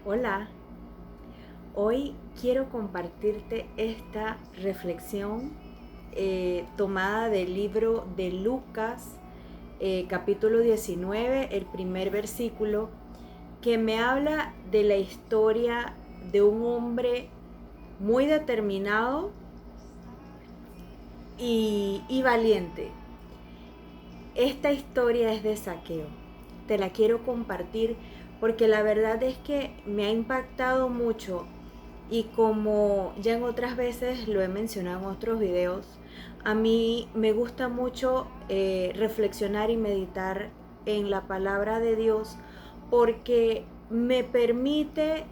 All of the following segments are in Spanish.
Hola, hoy quiero compartirte esta reflexión tomada del libro de Lucas, capítulo 19, el primer versículo, que me habla de la historia de un hombre muy determinado y valiente. Esta historia es de Zaqueo. Te la quiero compartir porque la verdad es que me ha impactado mucho y como ya en otras veces lo he mencionado en otros videos, a mí me gusta mucho reflexionar y meditar en la palabra de Dios porque me permite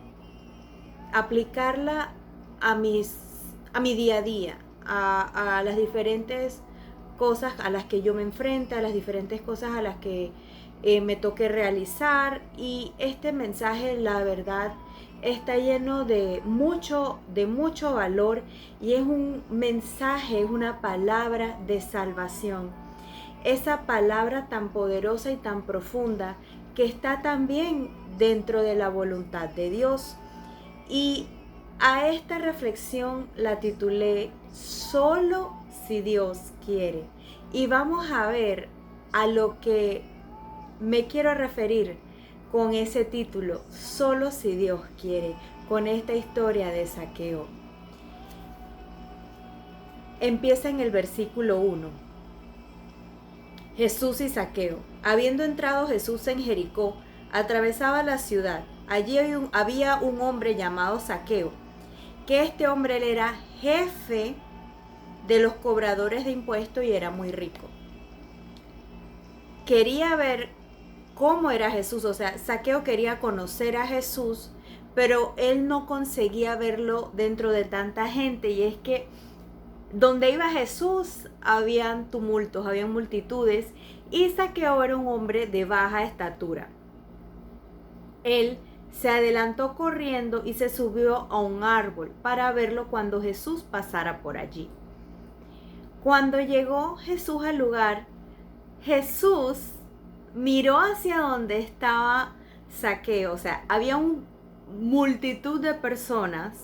aplicarla a mi día a día, a las diferentes cosas a las que yo me enfrento, a las diferentes cosas a las que me toque realizar. Y este mensaje, la verdad, está lleno de mucho valor y es un mensaje, es una palabra de salvación. Esa palabra tan poderosa y tan profunda que está también dentro de la voluntad de Dios. Y a esta reflexión la titulé Solo si Dios quiere. Y vamos a ver a lo que me quiero referir con ese título, Solo si Dios quiere, con esta historia de Zaqueo. Empieza en el versículo 1. Jesús y Zaqueo. Habiendo entrado Jesús en Jericó, atravesaba la ciudad. Allí había un hombre llamado Zaqueo, que este hombre él era jefe de los cobradores de impuestos y era muy rico. Quería ver cómo era Jesús, o sea, Zaqueo quería conocer a Jesús, pero él no conseguía verlo dentro de tanta gente, y es que donde iba Jesús habían tumultos, habían multitudes, y Zaqueo era un hombre de baja estatura. Él se adelantó corriendo y se subió a un árbol para verlo cuando Jesús pasara por allí. Cuando llegó Jesús al lugar, Jesús miró hacia donde estaba Zaqueo. O sea, había una multitud de personas,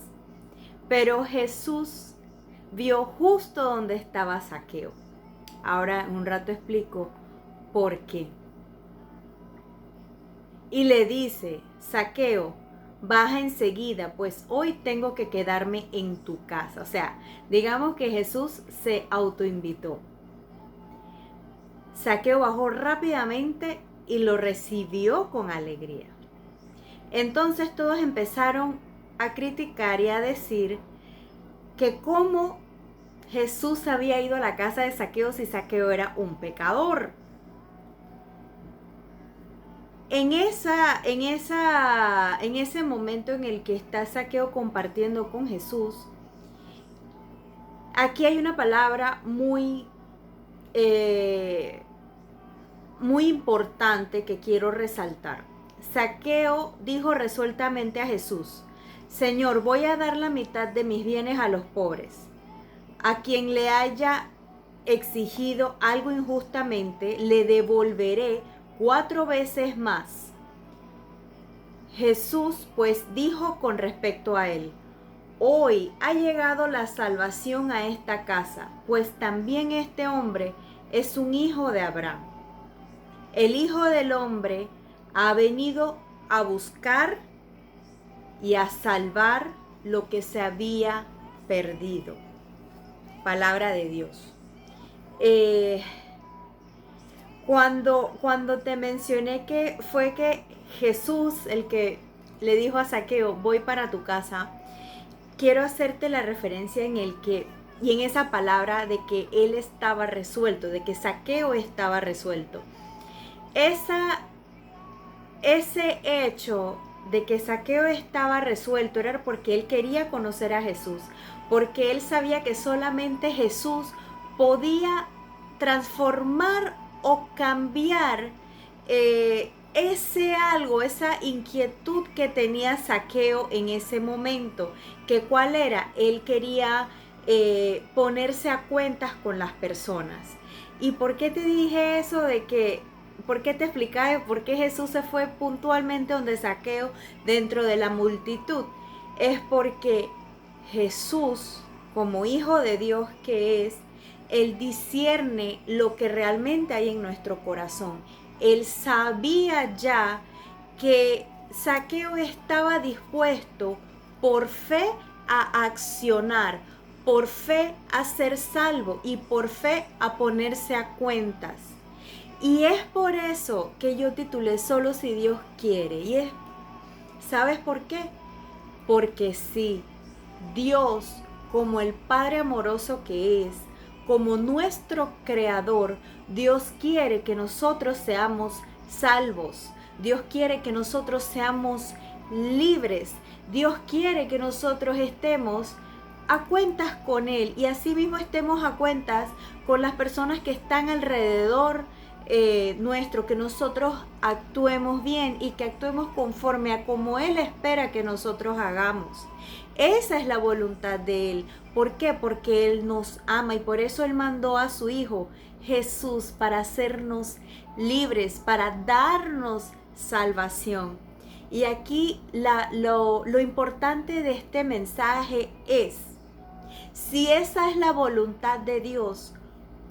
pero Jesús vio justo donde estaba Zaqueo. Ahora en un rato explico por qué. Y le dice: Zaqueo, baja enseguida, pues hoy tengo que quedarme en tu casa. O sea, digamos que Jesús se autoinvitó. Zaqueo bajó rápidamente y lo recibió con alegría. Entonces todos empezaron a criticar y a decir que cómo Jesús había ido a la casa de Zaqueo si Zaqueo era un pecador. En ese momento en el que está Zaqueo compartiendo con Jesús, aquí hay una palabra muy importante que quiero resaltar. Zaqueo dijo resueltamente a Jesús: Señor, voy a dar la mitad de mis bienes a los pobres. A quien le haya exigido algo injustamente, le devolveré 4 veces más. Jesús pues dijo con respecto a él: Hoy ha llegado la salvación a esta casa, pues también este hombre es un hijo de Abraham. El Hijo del Hombre ha venido a buscar y a salvar lo que se había perdido. Palabra de Dios. Cuando te mencioné que fue que Jesús el que le dijo a Zaqueo: voy para tu casa, quiero hacerte la referencia en el que, y en esa palabra de que él estaba resuelto, de que Zaqueo estaba resuelto. Ese hecho de que Zaqueo estaba resuelto era porque él quería conocer a Jesús, porque él sabía que solamente Jesús podía transformar o cambiar ese algo, esa inquietud que tenía Zaqueo en ese momento. Que ¿cuál era? Él quería ponerse a cuentas con las personas. ¿Y por qué te dije eso de que ¿por qué te explicaba por qué Jesús se fue puntualmente donde Zaqueo dentro de la multitud? Es porque Jesús, como hijo de Dios que es, Él discierne lo que realmente hay en nuestro corazón. Él sabía ya que Zaqueo estaba dispuesto por fe a accionar, por fe a ser salvo y por fe a ponerse a cuentas. Y es por eso que yo titulé Solo si Dios quiere. ¿Sabes por qué? Porque sí, Dios, como el Padre amoroso que es, como nuestro Creador, Dios quiere que nosotros seamos salvos. Dios quiere que nosotros seamos libres. Dios quiere que nosotros estemos a cuentas con Él y asimismo estemos a cuentas con las personas que están alrededor nuestro, que nosotros actuemos bien y que actuemos conforme a como Él espera que nosotros hagamos. Esa es la voluntad de Él. ¿Por qué? Porque Él nos ama y por eso Él mandó a su Hijo Jesús para hacernos libres, para darnos salvación. Y aquí lo importante de este mensaje es, si esa es la voluntad de Dios,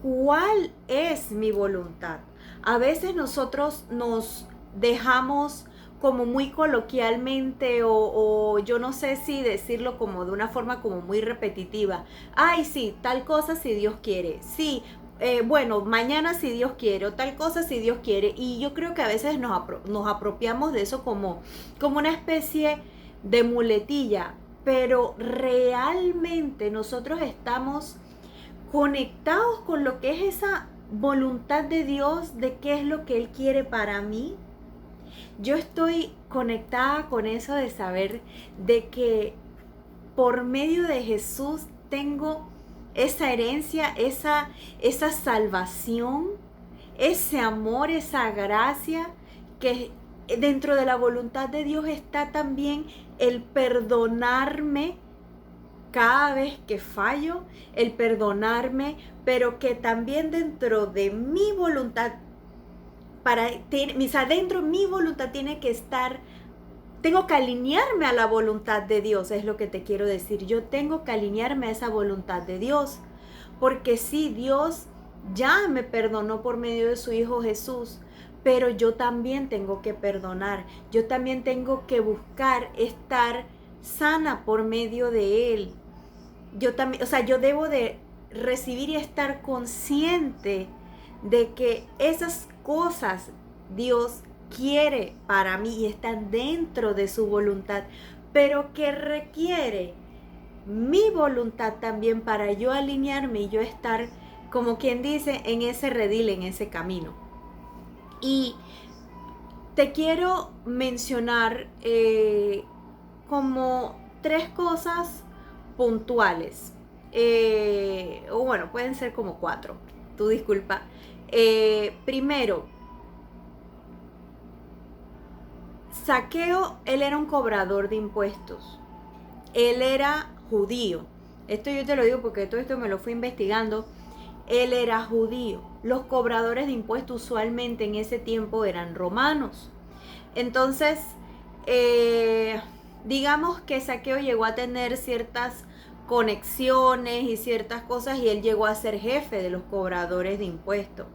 ¿cuál es mi voluntad? A veces nosotros nos dejamos como muy coloquialmente o yo no sé si decirlo como de una forma como muy repetitiva. Ay, sí, tal cosa si Dios quiere. Sí, bueno, mañana si Dios quiere o tal cosa si Dios quiere. Y yo creo que a veces nos apropiamos de eso como una especie de muletilla. Pero realmente nosotros estamos conectados con lo que es esa voluntad de Dios, de qué es lo que Él quiere para mí. Yo estoy conectada con eso de saber de que por medio de Jesús tengo esa herencia, esa salvación, ese amor, esa gracia, que dentro de la voluntad de Dios está también el perdonarme cada vez que fallo, el perdonarme, pero que también dentro de mi voluntad, dentro de mi voluntad tiene que estar, tengo que alinearme a la voluntad de Dios, es lo que te quiero decir. Yo tengo que alinearme a esa voluntad de Dios, porque sí, Dios ya me perdonó por medio de su Hijo Jesús, pero yo también tengo que perdonar, yo también tengo que buscar estar sana por medio de Él. Yo también, yo debo de recibir y estar consciente de que esas cosas Dios quiere para mí y están dentro de su voluntad, pero que requiere mi voluntad también para yo alinearme y yo estar, como quien dice, en ese redil, en ese camino. Y te quiero mencionar como 3 cosas puntuales. O bueno, pueden ser como 4. Tú disculpa. Primero, Zaqueo, él era un cobrador de impuestos. Él era judío. Esto yo te lo digo porque todo esto me lo fui investigando. Él era judío. Los cobradores de impuestos usualmente en ese tiempo eran romanos. Entonces, digamos que Zaqueo llegó a tener ciertas conexiones y ciertas cosas y él llegó a ser jefe de los cobradores de impuestos.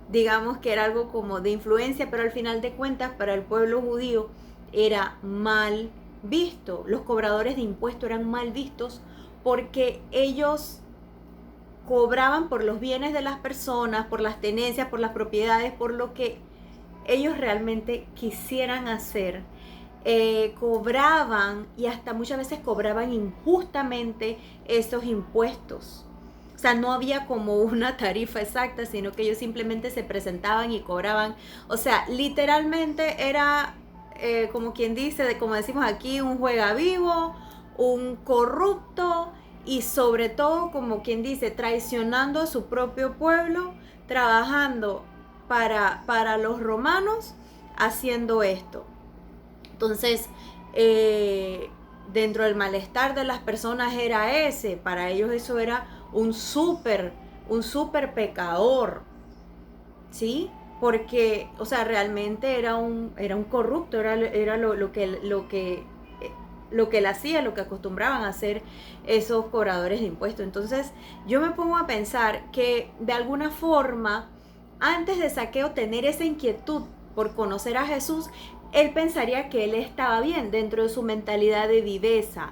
Digamos que era algo como de influencia, pero al final de cuentas para el pueblo judío era mal visto. Los cobradores de impuestos eran mal vistos porque ellos cobraban por los bienes de las personas, por las tenencias, por las propiedades, por lo que ellos realmente quisieran hacer. Cobraban y hasta muchas veces cobraban injustamente esos impuestos. O sea, no había como una tarifa exacta, sino que ellos simplemente se presentaban y cobraban. O sea, literalmente era como quien dice, como decimos aquí, un juega vivo, un corrupto y sobre todo, como quien dice, traicionando a su propio pueblo, trabajando para los romanos, haciendo esto. Entonces, dentro del malestar de las personas era ese, para ellos eso era un súper pecador, ¿sí? porque, o sea, realmente era un corrupto, era lo que él hacía, lo que acostumbraban a hacer esos cobradores de impuestos. Entonces, yo me pongo a pensar que de alguna forma, antes de Zaqueo tener esa inquietud por conocer a Jesús, él pensaría que él estaba bien dentro de su mentalidad de viveza.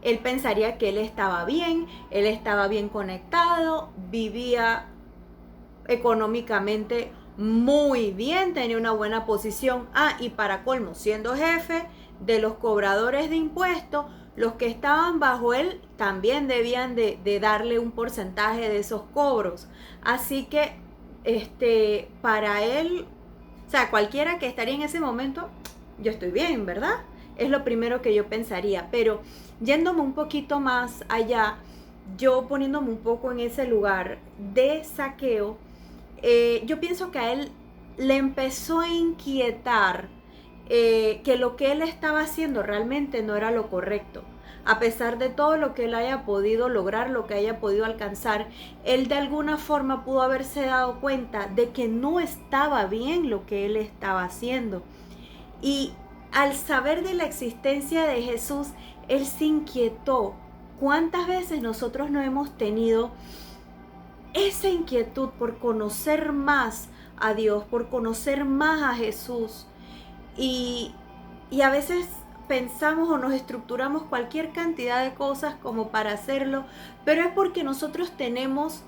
Él pensaría que él estaba bien conectado, vivía económicamente muy bien, tenía una buena posición. Y para colmo, siendo jefe de los cobradores de impuestos, los que estaban bajo él también debían de darle un porcentaje de esos cobros. Así que para él, o sea, cualquiera que estaría en ese momento, yo estoy bien, ¿verdad? Es lo primero que yo pensaría. Pero yéndome un poquito más allá, yo poniéndome un poco en ese lugar de Zaqueo, yo pienso que a él le empezó a inquietar que lo que él estaba haciendo realmente no era lo correcto. A pesar de todo lo que él haya podido lograr, lo que haya podido alcanzar, él de alguna forma pudo haberse dado cuenta de que no estaba bien lo que él estaba haciendo. Y al saber de la existencia de Jesús, él se inquietó. ¿Cuántas veces nosotros no hemos tenido esa inquietud por conocer más a Dios, por conocer más a Jesús? Y, y a veces pensamos o nos estructuramos cualquier cantidad de cosas como para hacerlo, pero es porque nosotros tenemos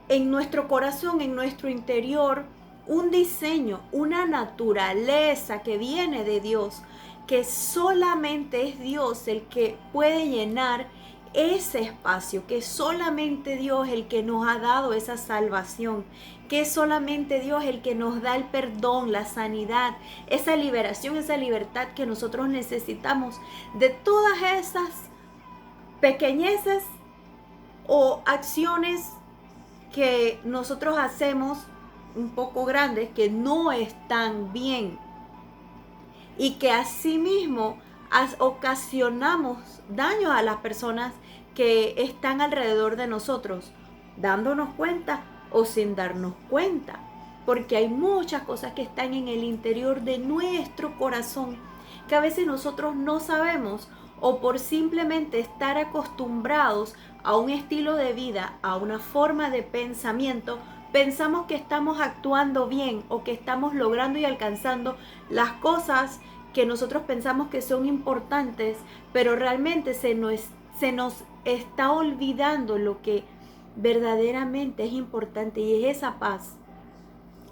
en nuestro corazón, en nuestro interior, un diseño, una naturaleza que viene de Dios, que solamente es Dios el que puede llenar ese espacio, que solamente Dios el que nos ha dado esa salvación, que es solamente Dios el que nos da el perdón, la sanidad, esa liberación, esa libertad que nosotros necesitamos de todas esas pequeñeces o acciones que nosotros hacemos un poco grandes que no están bien y que asimismo ocasionamos daño a las personas que están alrededor de nosotros, dándonos cuenta o sin darnos cuenta, porque hay muchas cosas que están en el interior de nuestro corazón que a veces nosotros no sabemos, o por simplemente estar acostumbrados a un estilo de vida, a una forma de pensamiento, pensamos que estamos actuando bien o que estamos logrando y alcanzando las cosas que nosotros pensamos que son importantes, pero realmente se nos está olvidando lo que verdaderamente es importante, y es esa paz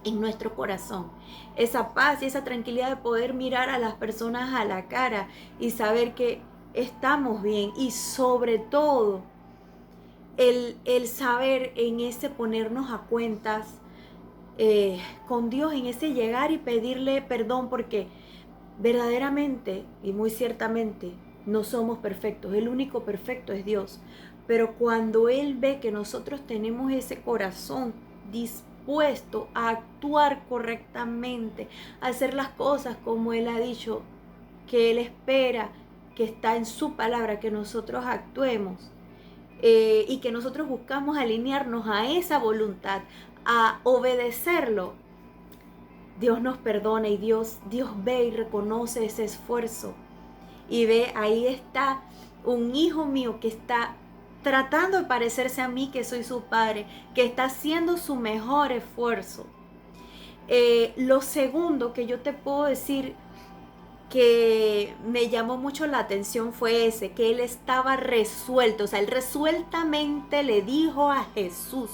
en nuestro corazón, esa paz y esa tranquilidad de poder mirar a las personas a la cara y saber que estamos bien, y sobre todo el saber en ese ponernos a cuentas con Dios, en ese llegar y pedirle perdón, porque verdaderamente y muy ciertamente no somos perfectos, el único perfecto es Dios. Pero cuando Él ve que nosotros tenemos ese corazón dispuesto a actuar correctamente, a hacer las cosas como Él ha dicho, que Él espera, que está en su palabra, que nosotros actuemos, y que nosotros buscamos alinearnos a esa voluntad, a obedecerlo, Dios nos perdona, y Dios ve y reconoce ese esfuerzo. Y ve, ahí está un hijo mío que está tratando de parecerse a mí, que soy su padre, que está haciendo su mejor esfuerzo. Lo segundo que yo te puedo decir que me llamó mucho la atención fue ese, que él estaba resuelto. O sea, él resueltamente le dijo a Jesús,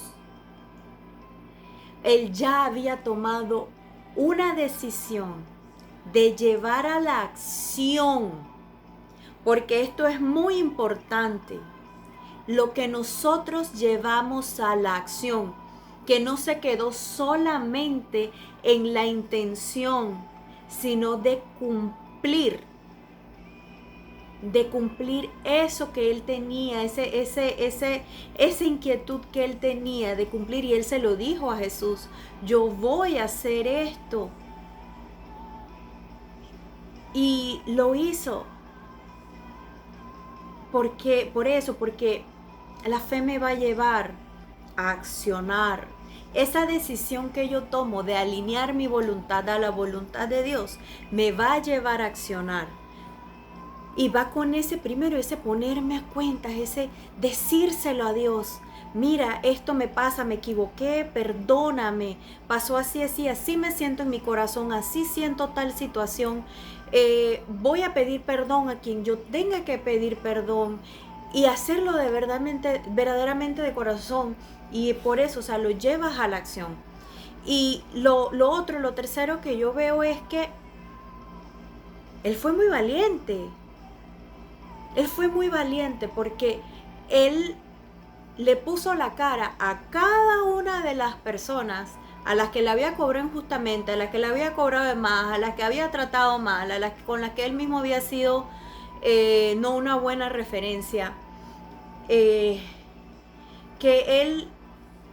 él ya había tomado una decisión de llevar a la acción, porque esto es muy importante, lo que nosotros llevamos a la acción, que no se quedó solamente en la intención, sino de cumplir eso que él tenía, esa inquietud que él tenía de cumplir. Y él se lo dijo a Jesús, yo voy a hacer esto. Y lo hizo. Porque la fe me va a llevar a accionar. esa decisión que yo tomo de alinear mi voluntad a la voluntad de Dios me va a llevar a accionar. Y va con ese primero, ese ponerme a cuentas, ese decírselo a Dios. Mira, esto me pasa, me equivoqué, perdóname, pasó así, así, así me siento en mi corazón, así siento tal situación. Voy a pedir perdón a quien yo tenga que pedir perdón y hacerlo de verdaderamente de corazón. Y por eso, o sea, lo llevas a la acción. Y lo tercero que yo veo es que él fue muy valiente. Él fue muy valiente porque él le puso la cara a cada una de las personas a las que le había cobrado injustamente, a las que le había cobrado de más, a las que había tratado mal, con las que él mismo había sido no una buena referencia, que él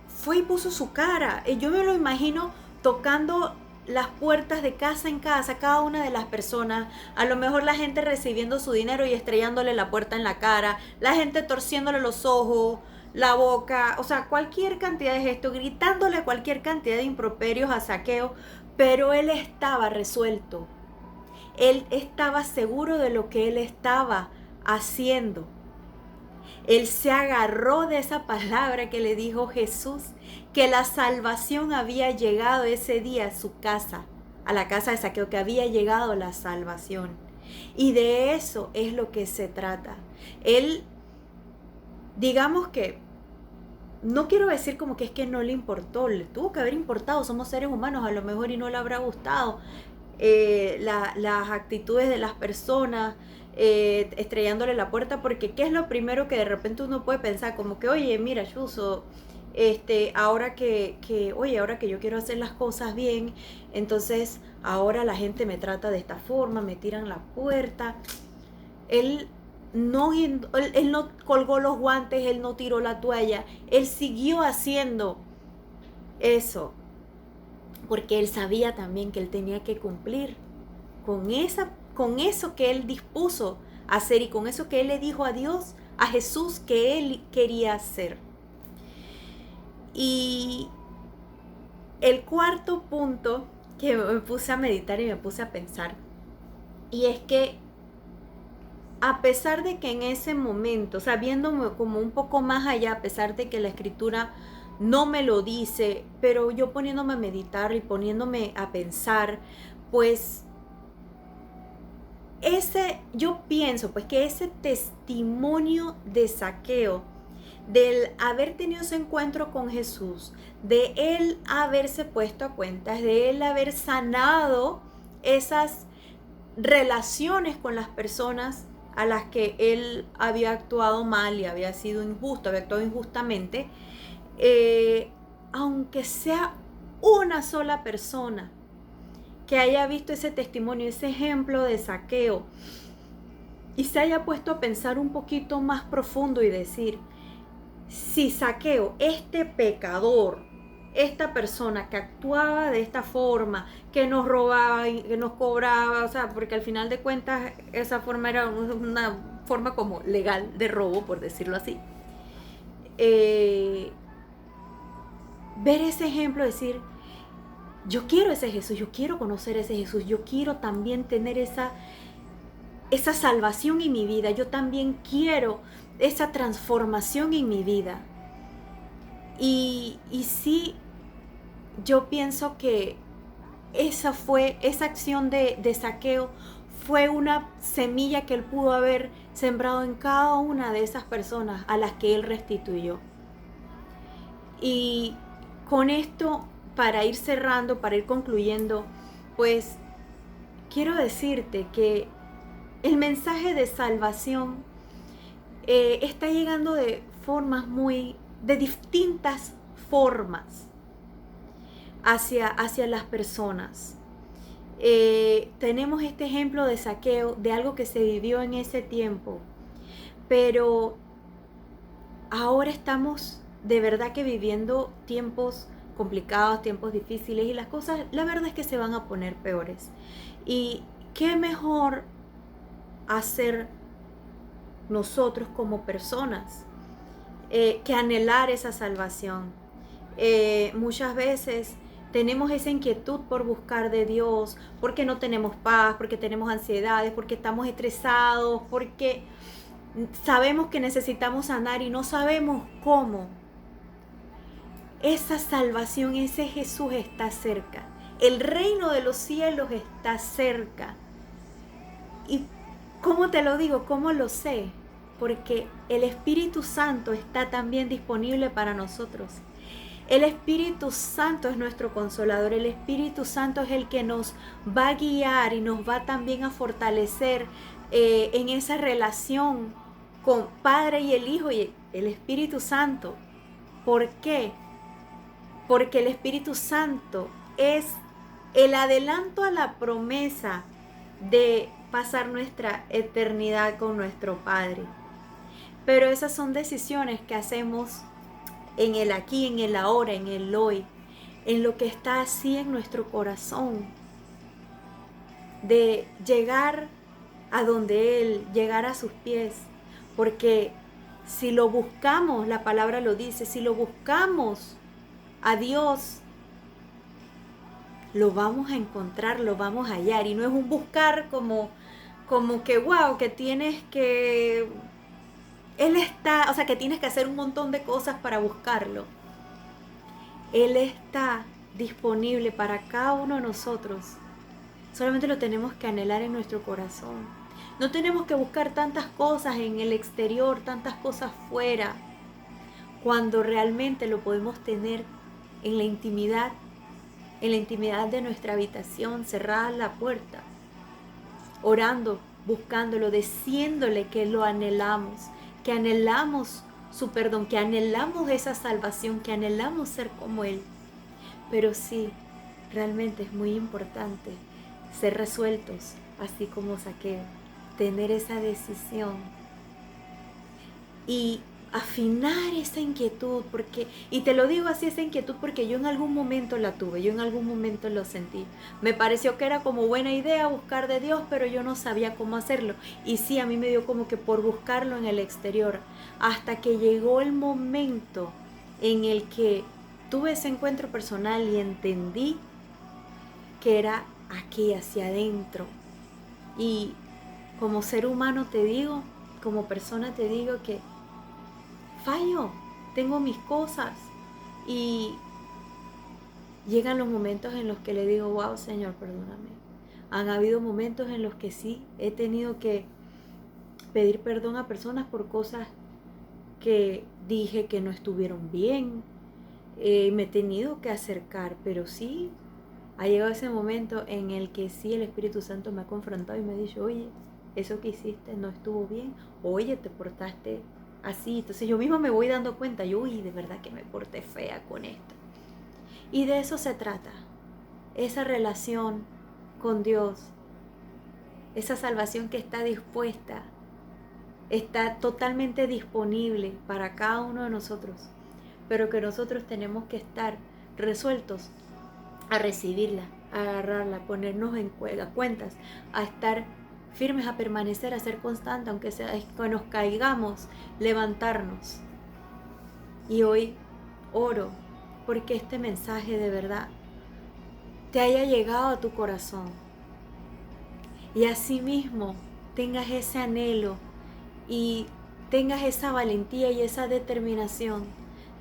fue y puso su cara. Yo me lo imagino tocando las puertas de casa en casa, cada una de las personas, a lo mejor la gente recibiendo su dinero y estrellándole la puerta en la cara, la gente torciéndole los ojos, la boca, o sea, cualquier cantidad de gestos, gritándole cualquier cantidad de improperios a Zaqueo, pero él estaba resuelto, él estaba seguro de lo que él estaba haciendo. Él se agarró de esa palabra que le dijo Jesús, que la salvación había llegado ese día a su casa, a la casa de Zaqueo, que había llegado la salvación. Y de eso es lo que se trata. Él, digamos que, no quiero decir como que es que no le importó, le tuvo que haber importado, somos seres humanos a lo mejor y no le habrá gustado las actitudes de las personas, estrellándole la puerta, porque ¿qué es lo primero que de repente uno puede pensar? Como que, oye, mira, Chuzo, ahora que yo quiero hacer las cosas bien, entonces ahora la gente me trata de esta forma, me tiran la puerta. Él no colgó los guantes, él no tiró la toalla, él siguió haciendo eso, porque él sabía también que él tenía que cumplir con eso que él dispuso hacer y con eso que él le dijo a Dios, a Jesús, que él quería hacer. Y el cuarto punto que me puse a meditar y me puse a pensar, y es que a pesar de que en ese momento, o sea, viéndome como un poco más allá, a pesar de que la escritura no me lo dice, pero yo poniéndome a meditar y poniéndome a pensar, pues yo pienso pues que ese testimonio de Zaqueo, del haber tenido ese encuentro con Jesús, de él haberse puesto a cuentas, de él haber sanado esas relaciones con las personas a las que él había actuado mal y había sido injusto, había actuado injustamente, aunque sea una sola persona que haya visto ese testimonio, ese ejemplo de Zaqueo, y se haya puesto a pensar un poquito más profundo y decir, si Zaqueo, este pecador, esta persona que actuaba de esta forma, que nos robaba, que nos cobraba, o sea, porque al final de cuentas esa forma era una forma como legal de robo, por decirlo así, ver ese ejemplo, decir, yo quiero ese Jesús, yo quiero conocer ese Jesús, yo quiero también tener esa salvación en mi vida, yo también quiero esa transformación en mi vida. Y sí, yo pienso que esa acción de Zaqueo fue una semilla que él pudo haber sembrado en cada una de esas personas a las que él restituyó. Y con esto, para ir cerrando, para ir concluyendo, pues quiero decirte que el mensaje de salvación está llegando de distintas formas hacia las personas. Tenemos este ejemplo de Zaqueo, de algo que se vivió en ese tiempo, pero ahora estamos de verdad que viviendo tiempos complicados, tiempos difíciles, y las cosas, la verdad es que se van a poner peores. Y qué mejor hacer nosotros como personas que anhelar esa salvación, Muchas veces tenemos esa inquietud por buscar de Dios, porque no tenemos paz, porque tenemos ansiedades, porque estamos estresados, porque sabemos que necesitamos sanar y no sabemos cómo. Esa salvación, ese Jesús está cerca. El reino de los cielos está cerca. ¿Y cómo te lo digo? ¿Cómo lo sé? Porque el Espíritu Santo está también disponible para nosotros. El Espíritu Santo es nuestro consolador. El Espíritu Santo es el que nos va a guiar y nos va también a fortalecer en esa relación con Padre y el Hijo y el Espíritu Santo. ¿Por qué? Porque el Espíritu Santo es el adelanto a la promesa de pasar nuestra eternidad con nuestro Padre. Pero esas son decisiones que hacemos en el aquí, en el ahora, en el hoy, en lo que está así en nuestro corazón, de llegar a donde Él, llegar a sus pies, porque si lo buscamos, la palabra lo dice, si lo buscamos a Dios, lo vamos a encontrar, lo vamos a hallar. Y no es un buscar como que, wow, que tienes que... Él está, o sea, que tienes que hacer un montón de cosas para buscarlo. Él está disponible para cada uno de nosotros. Solamente lo tenemos que anhelar en nuestro corazón. No tenemos que buscar tantas cosas en el exterior, tantas cosas fuera, cuando realmente lo podemos tener en la intimidad de nuestra habitación, cerrada la puerta, orando, buscándolo, diciéndole que lo anhelamos, que anhelamos su perdón, que anhelamos esa salvación, que anhelamos ser como Él. Pero sí, realmente es muy importante ser resueltos, así como Zaqueo, tener esa decisión y afinar esa inquietud, porque, y te lo digo así, esa inquietud porque yo en algún momento la tuve, yo en algún momento lo sentí. Me pareció que era como buena idea buscar de Dios, pero yo no sabía cómo hacerlo. Y sí, a mí me dio como que por buscarlo en el exterior, hasta que llegó el momento en el que tuve ese encuentro personal y entendí que era aquí, hacia adentro. Y como ser humano te digo, como persona te digo que fallo, tengo mis cosas y llegan los momentos en los que le digo, wow, Señor, perdóname. Han habido momentos en los que sí, he tenido que pedir perdón a personas por cosas que dije que no estuvieron bien. Me he tenido que acercar, pero sí, ha llegado ese momento en el que sí el Espíritu Santo me ha confrontado y me ha dicho, oye, eso que hiciste no estuvo bien, oye, te portaste así. Entonces yo misma me voy dando cuenta, yo, uy, de verdad que me porté fea con esto. Y de eso se trata, esa relación con Dios, esa salvación que está dispuesta, está totalmente disponible para cada uno de nosotros, pero que nosotros tenemos que estar resueltos a recibirla, a agarrarla, a ponernos en cuentas, a estar firmes, a permanecer, a ser constantes, aunque sea que nos caigamos, levantarnos. Y hoy oro porque este mensaje de verdad te haya llegado a tu corazón y asimismo tengas ese anhelo y tengas esa valentía y esa determinación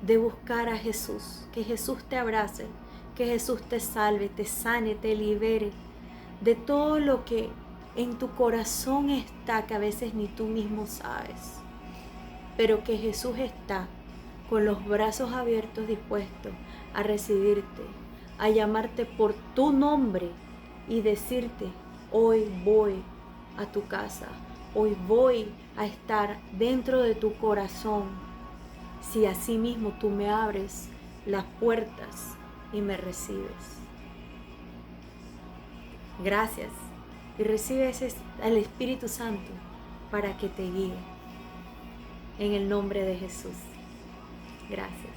de buscar a Jesús, que Jesús te abrace, que Jesús te salve, te sane, te libere de todo lo que en tu corazón está, que a veces ni tú mismo sabes, pero que Jesús está con los brazos abiertos, dispuestos a recibirte, a llamarte por tu nombre y decirte, hoy voy a tu casa, hoy voy a estar dentro de tu corazón, si así mismo tú me abres las puertas y me recibes. Gracias. Y recibes al Espíritu Santo para que te guíe. En el nombre de Jesús. Gracias.